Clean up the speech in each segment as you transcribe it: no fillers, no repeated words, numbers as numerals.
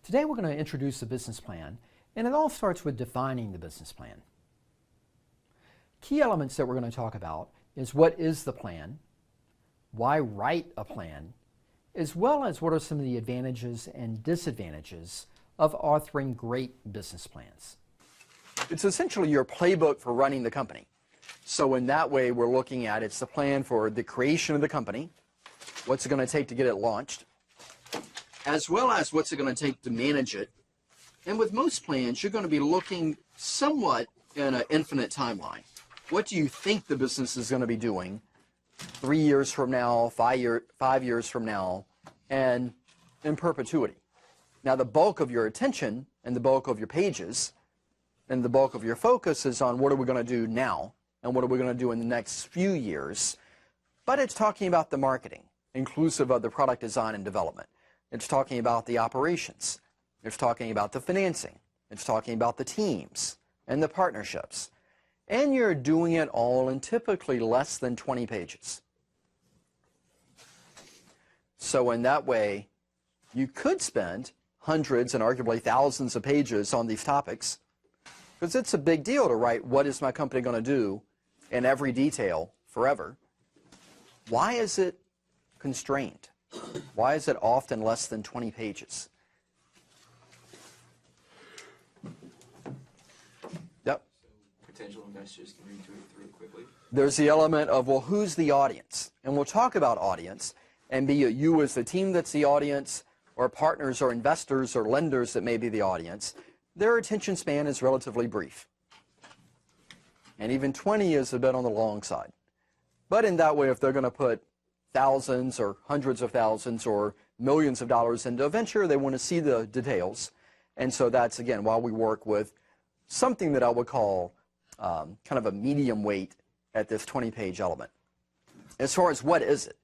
Today we're going to introduce the business plan, and it all starts with defining the business plan. Key elements that we're going to talk about is what is the plan, why write a plan, as well as what are some of the advantages and disadvantages of authoring great business plans. It's essentially your playbook for running the company. So in that way, we're looking at it's the plan for the creation of the company, what's it going to take to get it launched, as well as what's it going to take to manage it. And with most plans, you're going to be looking somewhat in an infinite timeline. What do you think the business is going to be doing 3 years from now, 5 years from now, and in perpetuity? Now, the bulk of your attention and the bulk of your pages and the bulk of your focus is on what are we going to do now and what are we going to do in the next few years. But it's talking about the marketing, inclusive of the product design and development. It's talking about the operations. It's talking about the financing. It's talking about the teams and the partnerships. And you're doing it all in typically less than 20 pages. So in that way, you could spend hundreds and arguably thousands of pages on these topics, because it's a big deal to write what is my company going to do in every detail forever. Why is it constrained? Why is it often less than 20 pages? Yep. Potential investors can read through it quickly. There's the element of, well, who's the audience? And we'll talk about audience, and be it you as the team that's the audience, or partners or investors or lenders that may be the audience. Their attention span is relatively brief. And even 20 is a bit on the long side. But in that way, if they're going to put thousands or hundreds of thousands or millions of dollars into a venture, they want to see the details. And so that's, again, why we work with something that I would call kind of a medium weight at this 20-page element. As far as what is it?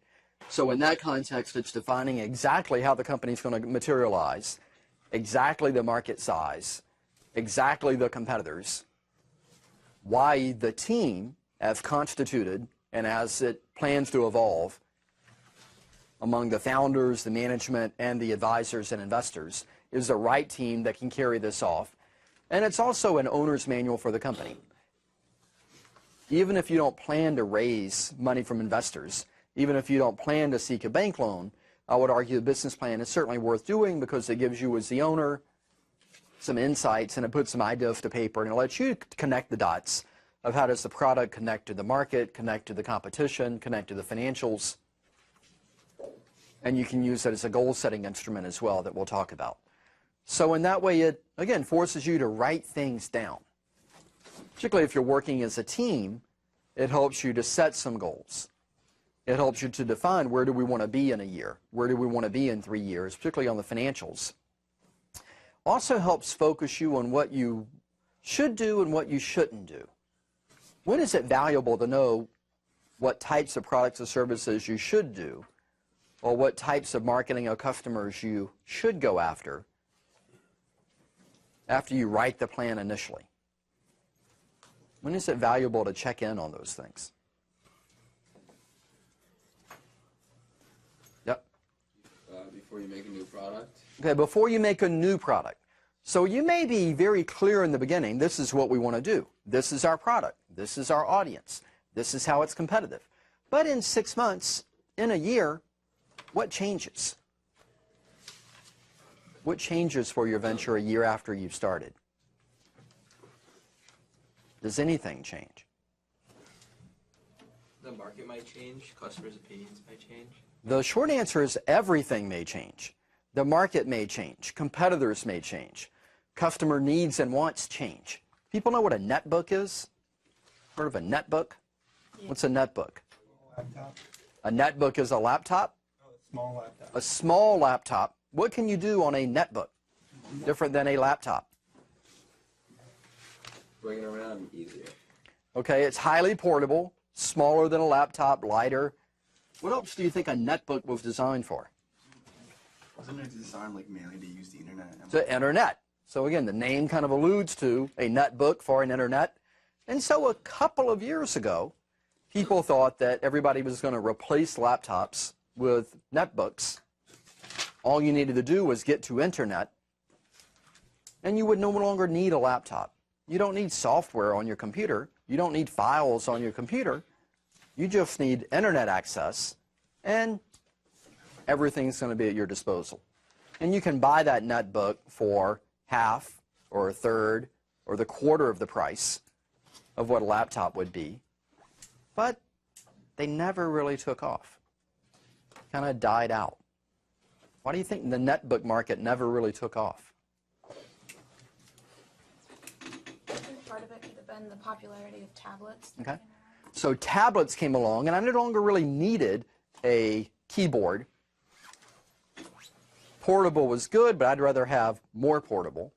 So in that context, it's defining exactly how the company is going to materialize, exactly the market size, exactly the competitors, why the team, as constituted and as it plans to evolve among the founders, the management, and the advisors and investors, is the right team that can carry this off. And it's also an owner's manual for the company. Even if you don't plan to raise money from investors, even if you don't plan to seek a bank loan, I would argue the business plan is certainly worth doing because it gives you as the owner some insights and it puts some ideas to paper and it lets you connect the dots of how does the product connect to the market, connect to the competition, connect to the financials. And you can use it as a goal-setting instrument as well that we'll talk about. So in that way, it, again, forces you to write things down. Particularly if you're working as a team, it helps you to set some goals. It helps you to define where do we want to be in a year, where do we want to be in 3 years, particularly on the financials. Also helps focus you on what you should do and what you shouldn't do. When is it valuable to know what types of products or services you should do, or what types of marketing or customers you should go after you write the plan initially? When is it valuable to check in on those things? Yep. Before you make a new product? Okay, before you make a new product. So you may be very clear in the beginning, this is what we want to do. This is our product. This is our audience. This is how it's competitive. But in 6 months, in a year, what changes? What changes for your venture a year after you've started? Does anything change? The market might change. Customers' opinions might change. The short answer is everything may change. The market may change. Competitors may change. Customer needs and wants change. People know what a netbook is? Heard of a netbook? Yeah. What's a netbook? Laptop. A netbook is a laptop? Oh, a small laptop. A small laptop. What can you do on a netbook different than a laptop? Bring it around easier. Okay, it's highly portable, smaller than a laptop, lighter. What else do you think a netbook was designed for? Wasn't it designed like mainly to use the internet? The internet. So again, the name kind of alludes to a netbook for an internet. And so a couple of years ago, people thought that everybody was going to replace laptops with netbooks. All you needed to do was get to internet, and you would no longer need a laptop. You don't need software on your computer. You don't need files on your computer. You just need internet access, and everything's going to be at your disposal. And you can buy that netbook for half or a third or the quarter of the price of what a laptop would be. But they never really took off. Kind of died out. Why do you think the netbook market never really took off? I think part of it could have been the popularity of tablets. Okay. So tablets came along, and I no longer really needed a keyboard. Portable was good, but I'd rather have more portable.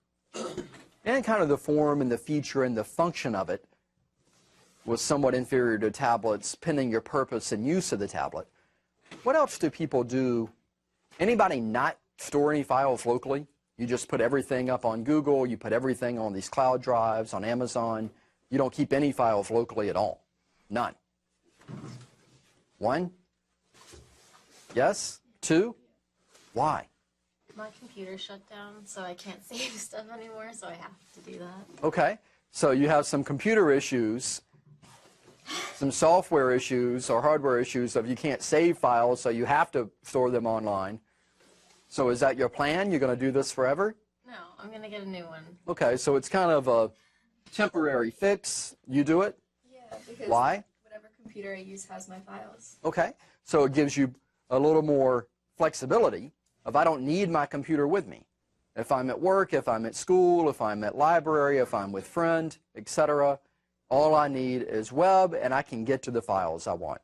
And kind of the form and the feature and the function of it was somewhat inferior to tablets, pending your purpose and use of the tablet. What else do people do? Anybody not store any files locally? You just put everything up on Google, you put everything on these cloud drives, on Amazon. You don't keep any files locally at all. None. One? Yes? Two? Why? My computer shut down, so I can't save stuff anymore, so I have to do that. Okay. So you have some computer issues, some software issues or hardware issues of you can't save files, so you have to store them online. So is that your plan? You're going to do this forever? No, I'm going to get a new one. Okay, so it's kind of a temporary fix. You do it? Yeah, because Why? whatever computer I use has my files. Okay, so it gives you a little more flexibility of I don't need my computer with me. If I'm at work, if I'm at school, if I'm at library, if I'm with friend, etc., all I need is web, and I can get to the files I want.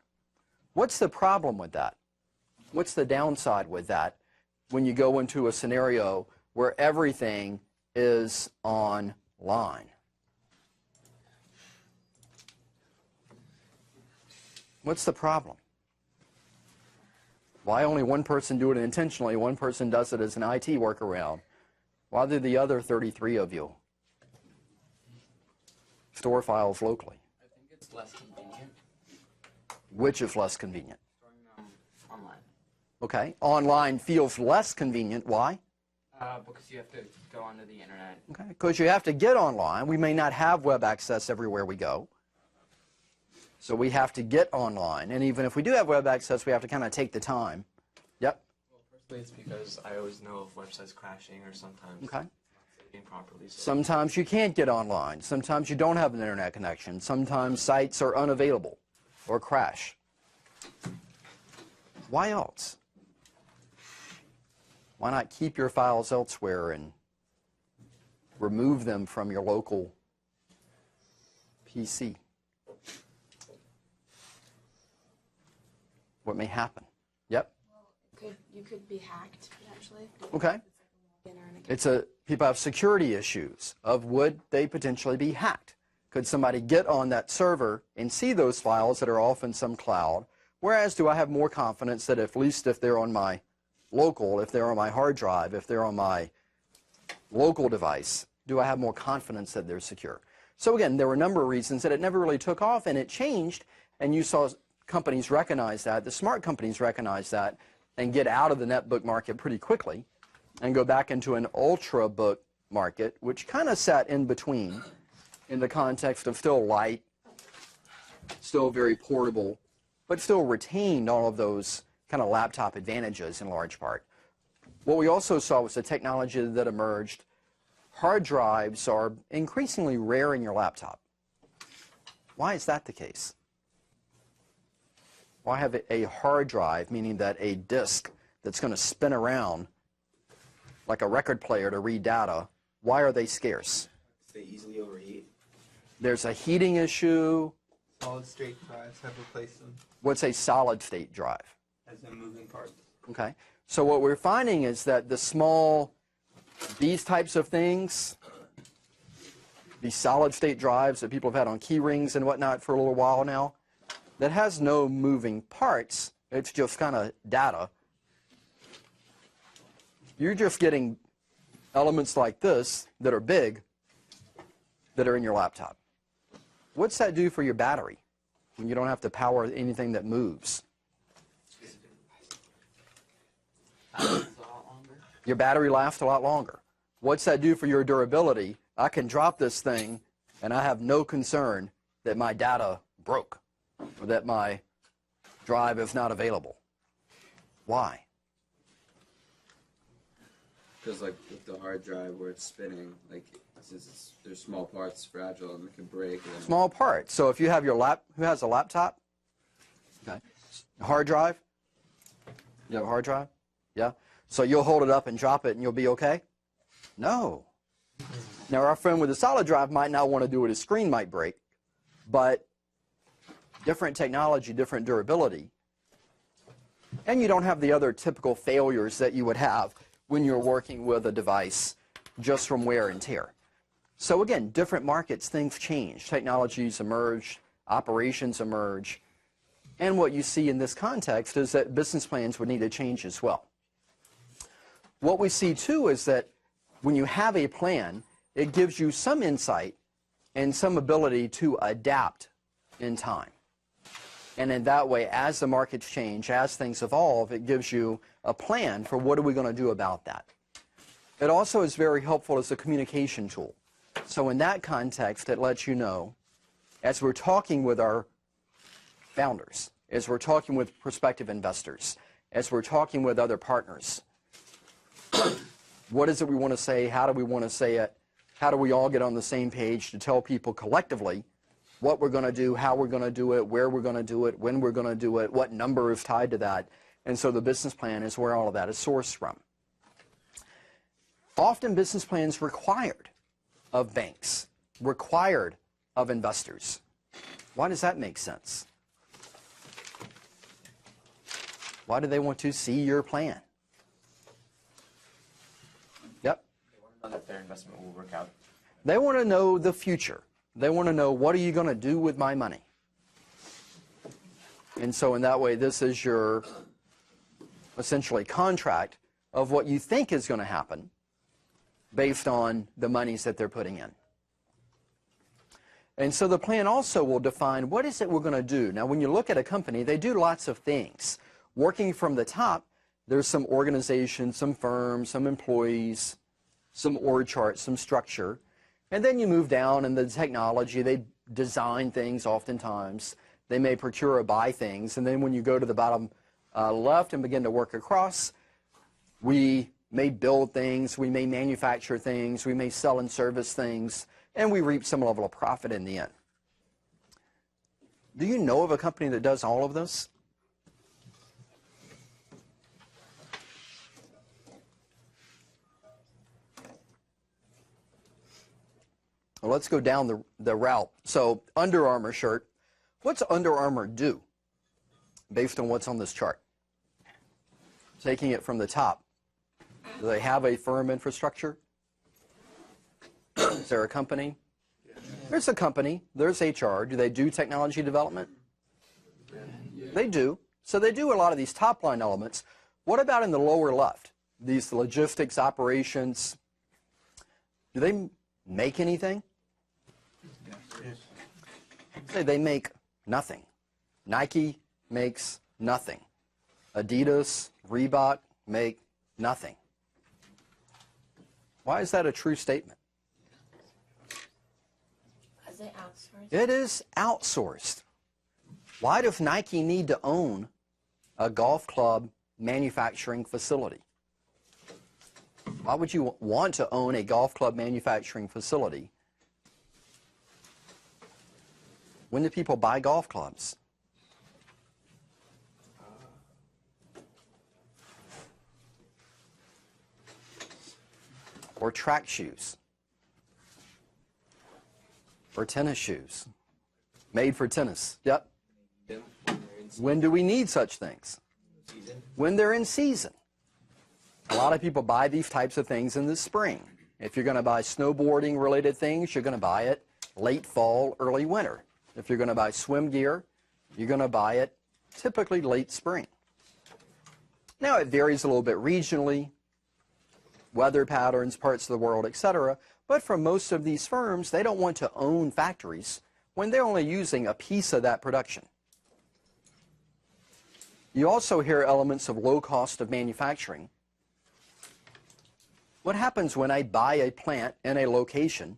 What's the problem with that? What's the downside with that when you go into a scenario where everything is online? What's the problem? Why only one person do it intentionally, one person does it as an IT workaround? Why do the other 33 of you store files locally? I think it's less convenient Which is less convenient? storing them online. Okay, online feels less convenient. Why? Because you have to go onto the internet. Okay, because you have to get online. We may not have web access everywhere we go. So we have to get online. And even if we do have web access, we have to kind of take the time. Yep. Well, personally, it's because I always know if websites crashing or sometimes Okay. not saving properly. So Sometimes you can't get online. Sometimes you don't have an internet connection. Sometimes sites are unavailable or crash. Why else? Why not keep your files elsewhere and remove them from your local PC? What may happen? Yep. You could be hacked, potentially. Okay. People have security issues of would they potentially be hacked? Could somebody get on that server and see those files that are off in some cloud? Whereas do I have more confidence that at least if they're on my local, if they're on my hard drive, if they're on my local device, do I have more confidence that they're secure? So again, there were a number of reasons that it never really took off, and it changed, and you saw companies recognize that, the smart companies recognize that, and get out of the netbook market pretty quickly and go back into an ultrabook market, which kind of sat in between in the context of still light, still very portable, but still retained all of those kind of laptop advantages in large part. What we also saw was the technology that emerged. Hard drives are increasingly rare in your laptop. Why is that the case? Why have a hard drive, meaning that a disk that's going to spin around like a record player to read data, why are they scarce? they easily overheat. There's a heating issue. Solid state drives have replaced them What's a solid state drive? as the moving parts. Okay. So what we're finding is that these types of things, these solid state drives that people have had on key rings and whatnot for a little while now, that has no moving parts. It's just kind of data. You're just getting elements like this that are big that are in your laptop. What's that do for your battery when you don't have to power anything that moves? Lasts a lot longer. Your battery lasts a lot longer. What's that do for your durability? I can drop this thing and I have no concern that my data broke or that my drive is not available. Why? Because like with the hard drive where it's spinning, like since there's small parts, fragile, and it can break. And Small parts. So if you have who has a laptop? Okay. Hard drive? You have a hard drive? Yeah? So you'll hold it up and drop it and you'll be okay? No. Now our friend with a solid drive might not want to do it, his screen might break, but different technology, different durability. And you don't have the other typical failures that you would have when you're working with a device just from wear and tear. So again, different markets, things change. Technologies emerge, operations emerge. And what you see in this context is that business plans would need to change as well. What we see too is that when you have a plan, it gives you some insight and some ability to adapt in time. And in that way, as the markets change, as things evolve, it gives you a plan for what are we going to do about that. It also is very helpful as a communication tool. So in that context, it lets you know, as we're talking with our founders, as we're talking with prospective investors, as we're talking with other partners, what is it we want to say? How do we want to say it? How do we all get on the same page to tell people collectively what we're going to do, how we're going to do it, where we're going to do it, when we're going to do it, what number is tied to that. And so the business plan is where all of that is sourced from. Often business plans required of banks, required of investors. Why does that make sense? Why do they want to see your plan? Yep. They want to know that their investment will work out. They want to know the future. They want to know, what are you going to do with my money? And so in that way, this is your essentially contract of what you think is going to happen based on the monies that they're putting in. And so the plan also will define what is it we're going to do. Now, when you look at a company, they do lots of things. Working from the top, there's some organization, some firms, some employees, some org chart, some structure. And then you move down in the technology, they design things oftentimes. They may procure or buy things. And then when you go to the bottom left and begin to work across, we may build things, we may manufacture things, we may sell and service things, and we reap some level of profit in the end. Do you know of a company that does all of this? Well, let's go down the route. So Under Armour shirt. What's Under Armour do based on what's on this chart? Taking it from the top. Do they have a firm infrastructure? Is there a company? There's a company. There's HR. Do they do technology development? They do. So they do a lot of these top line elements. What about in the lower left? These logistics, operations. Do they make anything? Say they make nothing. Nike makes nothing. Adidas, Reebok make nothing. Why is that a true statement? Is it outsourced? It is outsourced. Why does Nike need to own a golf club manufacturing facility? Why would you want to own a golf club manufacturing facility? When do people buy golf clubs? Or track shoes? Or tennis shoes? Made for tennis. Yep. When do we need such things? When they're in season. A lot of people buy these types of things in the spring. If you're going to buy snowboarding related things, you're going to buy it late fall, early winter. If you're going to buy swim gear, you're going to buy it typically late spring. Now it varies a little bit regionally, weather patterns, parts of the world, etc. But for most of these firms, they don't want to own factories when they're only using a piece of that production. You also hear elements of low cost of manufacturing. What happens when I buy a plant in a location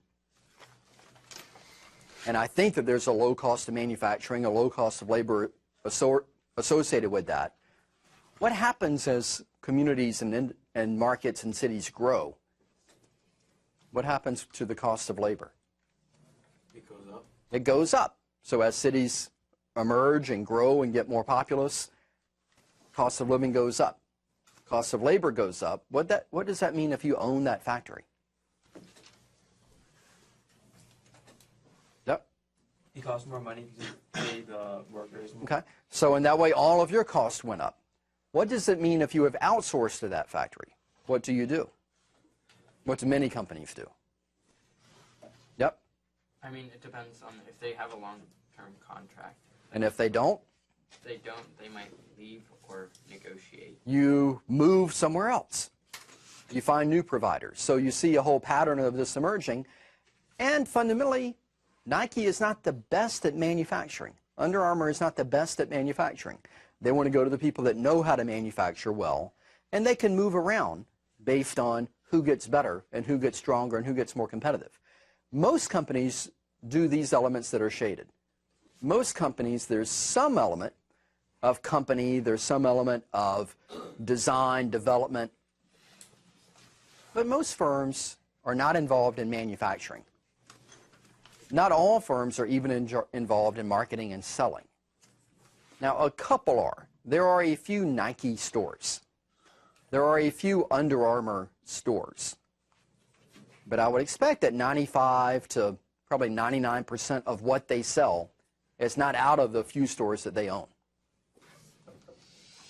and I think that there's a low cost of manufacturing, a low cost of labor associated with that? What happens as communities and markets and cities grow? What happens to the cost of labor? It goes up. It goes up. So as cities emerge and grow and get more populous, cost of living goes up. Cost of labor goes up. What does that mean if you own that factory? Yep. It costs more money because you pay the workers more. Okay. So in that way, all of your costs went up. What does it mean if you have outsourced to that factory? What do you do? What do many companies do? Yep. I mean, it depends on if they have a long-term contract. And if they don't, If they don't, they might leave or negotiate. you move somewhere else. You find new providers. So you see a whole pattern of this emerging. And fundamentally, Nike is not the best at manufacturing. Under Armour is not the best at manufacturing. They want to go to the people that know how to manufacture well, and they can move around based on who gets better and who gets stronger and who gets more competitive. Most companies do these elements that are shaded. Most companies, there's some element of company, there's some element of design, development, but most firms are not involved in manufacturing. Not all firms are even involved in marketing and selling. Now, a couple are. There are a few Nike stores. There are a few Under Armour stores. But I would expect that 95 to probably 99% of what they sell is not out of the few stores that they own.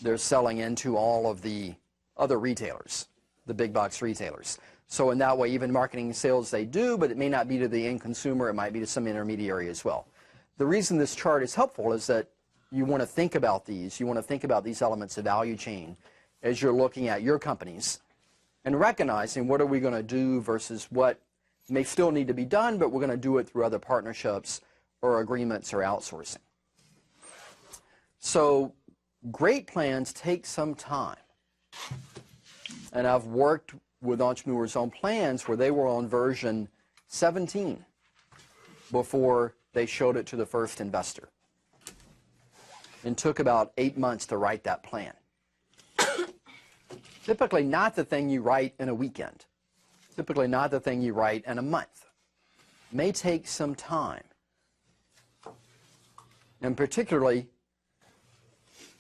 They're selling into all of the other retailers, the big box retailers. So in that way, even marketing and sales they do, but it may not be to the end consumer. It might be to some intermediary as well. The reason this chart is helpful is that you want to think about these. You want to think about these elements of value chain as you're looking at your companies and recognizing what are we going to do versus what may still need to be done, but we're going to do it through other partnerships or agreements or outsourcing. So great plans take some time. And I've worked with entrepreneurs on plans where they were on version 17 before they showed it to the first investor. And took about 8 months to write that plan. Typically not the thing you write in a weekend. Typically not the thing you write in a month. May take some time. And particularly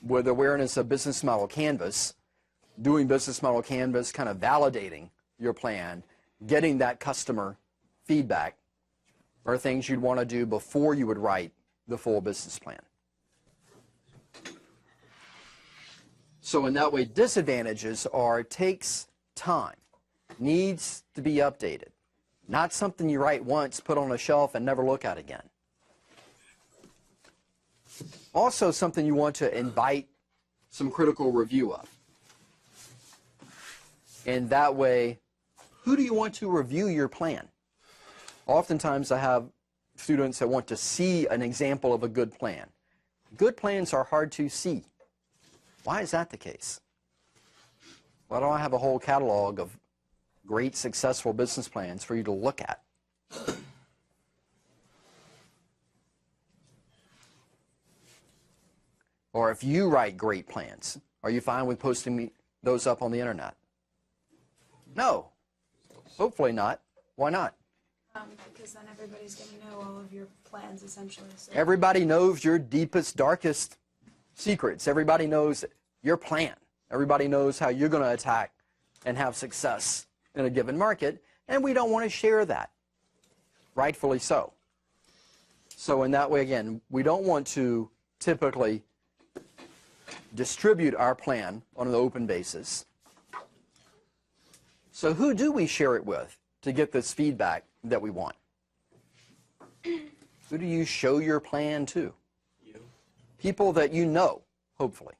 with awareness of business model canvas, doing business model canvas, kind of validating your plan, getting that customer feedback are things you'd want to do before you would write the full business plan. So in that way, disadvantages are it takes time, needs to be updated, not something you write once, put on a shelf, and never look at again. Also something you want to invite some critical review of. And that way, who do you want to review your plan? Oftentimes I have students that want to see an example of a good plan. Good plans are hard to see. Why is that the case? Why don't I have a whole catalog of great successful business plans for you to look at? Or if you write great plans, are you fine with posting those up on the internet? No. Hopefully not. Why not? Because then everybody's going to know all of your plans, essentially. So. Everybody knows your deepest, darkest secrets. Everybody knows your plan. Everybody knows how you're going to attack and have success in a given market, and we don't want to share that. Rightfully so. So in that way, again, we don't want to typically distribute our plan on an open basis. So who do we share it with to get this feedback that we want? Who do you show your plan to? You. People that you know, hopefully.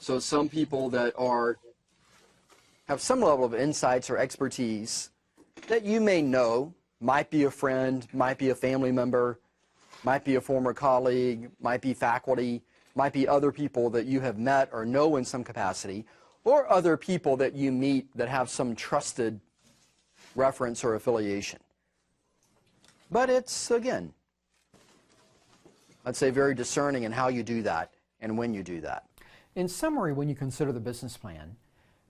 So some people that have some level of insights or expertise that you may know, might be a friend, might be a family member, might be a former colleague, might be faculty, might be other people that you have met or know in some capacity, or other people that you meet that have some trusted reference or affiliation. But it's, again, I'd say very discerning in how you do that and when you do that. In summary, when you consider the business plan,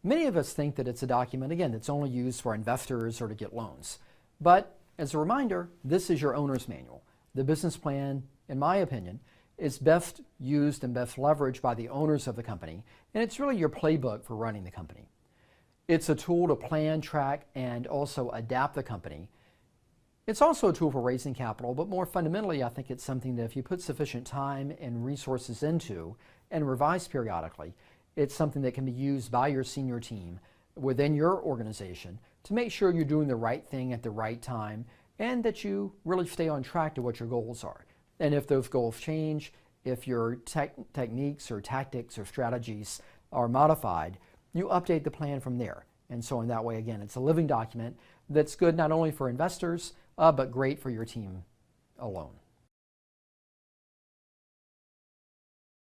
many of us think that it's a document, again, that's only used for investors or to get loans. But as a reminder, this is your owner's manual. The business plan, in my opinion, is best used and best leveraged by the owners of the company, and it's really your playbook for running the company. It's a tool to plan, track, and also adapt the company. It's also a tool for raising capital, but more fundamentally, I think it's something that if you put sufficient time and resources into and revise periodically, it's something that can be used by your senior team within your organization to make sure you're doing the right thing at the right time and that you really stay on track to what your goals are. And if those goals change, if your techniques or tactics or strategies are modified, you update the plan from there. And so in that way, again, it's a living document that's good not only for investors, but great for your team alone.